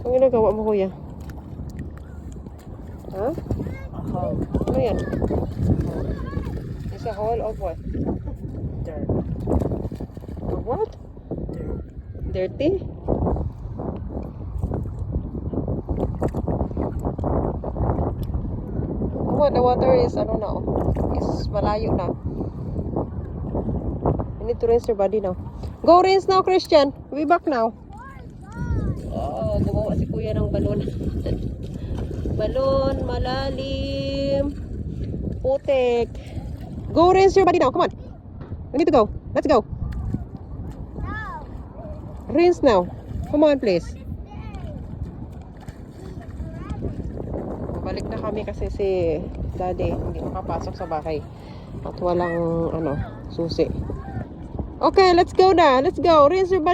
Ang ginagawa mo, kuya? Ha? Hole. Ano yan? It's a hole of what? Dirt. Of what? Dirt. Dirty? Oh, the water is ano now? Is malayo na. You need to rinse your body now. Go rinse now, Christian. We'll be back now. Oh, gumawa si kuya ng balon. Balon, malalim. Putik. Go rinse your body now. Come on. We need to go. Let's go. Rinse now. Come on, please. Balik na kami kasi si Daddy hindi makapasok sa bahay. At walang susi. Okay, let's go na. Let's go. Rinse your body.